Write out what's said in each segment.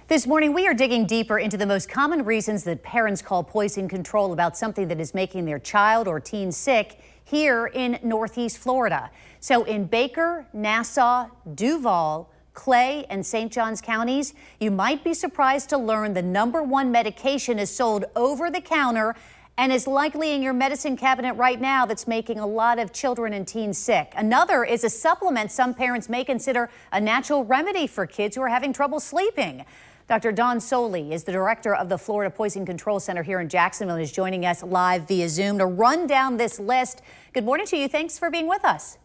This morning, we are digging deeper into the most common reasons that parents call poison control about something that is making their child or teen sick here in Northeast Florida. So in Baker, Nassau, Duval, Clay, and St. Johns counties, you might be surprised to learn the #1 medication is sold over the counter and is likely in your medicine cabinet right now that's making a lot of children and teens sick. Another is a supplement some parents may consider a natural remedy for kids who are having trouble sleeping. Dr. Sollee is the director of the Florida Poison Control Center here in Jacksonville and is joining us live via Zoom to run down this list. Good morning to you. Thanks for being with us.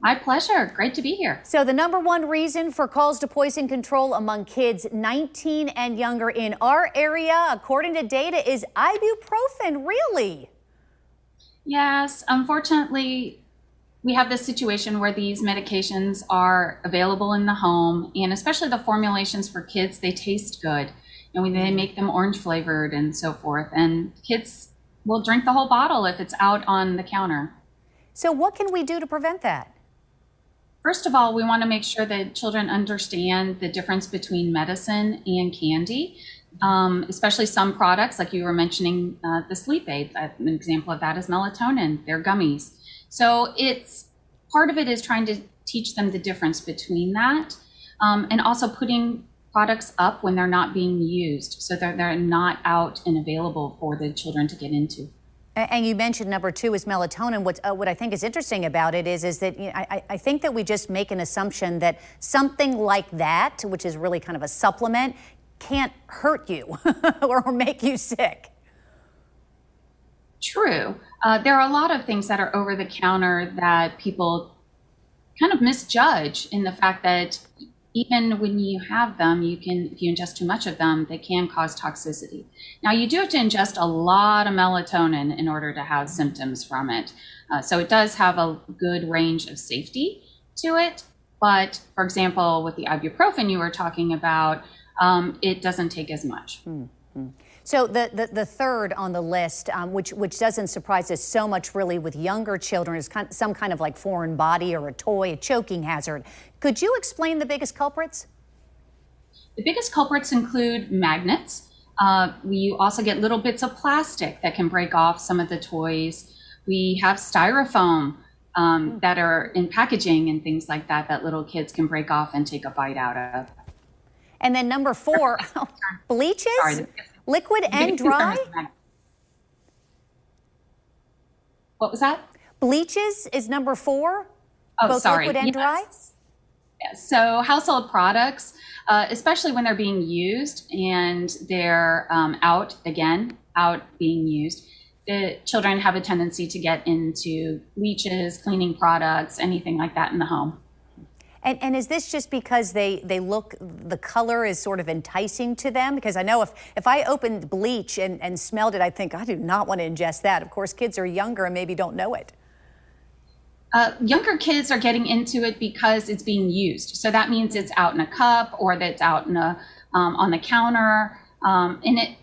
My pleasure. Great to be here. So the #1 reason for calls to poison control among kids 19 and younger in our area, according to data, is ibuprofen. Really? Yes, unfortunately, we have this situation where these medications are available in the home, and especially the formulations for kids, they taste good. And they make them orange flavored and so forth. And kids will drink the whole bottle if it's out on the counter. So what can we do to prevent that? First of all, we want to make sure that children understand the difference between medicine and candy, especially some products, like you were mentioning, the sleep aid. An example of that is melatonin. They're gummies. So part of it is trying to teach them the difference between that, and also putting products up when they're not being used so that they're not out and available for the children to get into. And you mentioned #2 is melatonin. What I think is interesting about it is that I think that we just make an assumption that something like that, which is really kind of a supplement, can't hurt you or make you sick. True. There are a lot of things that are over the counter that people kind of misjudge in the fact that even when you have them, if you ingest too much of them, they can cause toxicity. Now, you do have to ingest a lot of melatonin in order to have symptoms from it. So it does have a good range of safety to it. But for example, with the ibuprofen you were talking about, it doesn't take as much. So the third on the list, which doesn't surprise us so much really with younger children, is some kind of like foreign body or a toy, a choking hazard. Could you explain the biggest culprits? The biggest culprits include magnets. We also get little bits of plastic that can break off some of the toys. We have styrofoam that are in packaging and things like that that little kids can break off and take a bite out of. And then #4, bleaches? Sorry, liquid and dry? What was that? Bleaches is #4? Oh, both sorry. Liquid and dry? Yes. So household products, especially when they're being used and they're out being used, the children have a tendency to get into bleaches, cleaning products, anything like that in the home. And is this just because the color is sort of enticing to them? Because I know if I opened bleach and smelled it, I think I do not want to ingest that. Of course, kids are younger and maybe don't know it. Younger kids are getting into it because it's being used. So that means it's out in a cup or that it's out in on the counter. And it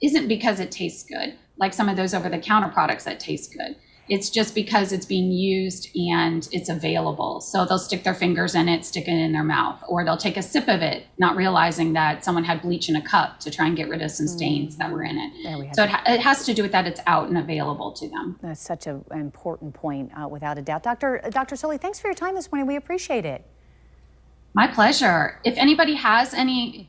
isn't because it tastes good, like some of those over-the-counter products that taste good. It's just because it's being used and it's available. So they'll stick their fingers in it, stick it in their mouth, or they'll take a sip of it, not realizing that someone had bleach in a cup to try and get rid of some stains that were in it. So it has to do with that it's out and available to them. That's such an important point, without a doubt. Dr. Sollee, thanks for your time this morning. We appreciate it. My pleasure. If anybody has any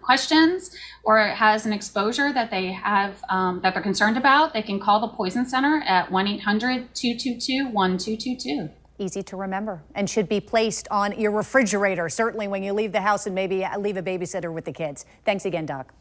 questions or has an exposure that they have that they're concerned about, they can call the Poison Center at 1-800-222-1222. Easy to remember and should be placed on your refrigerator, certainly when you leave the house and maybe leave a babysitter with the kids. Thanks again, Doc.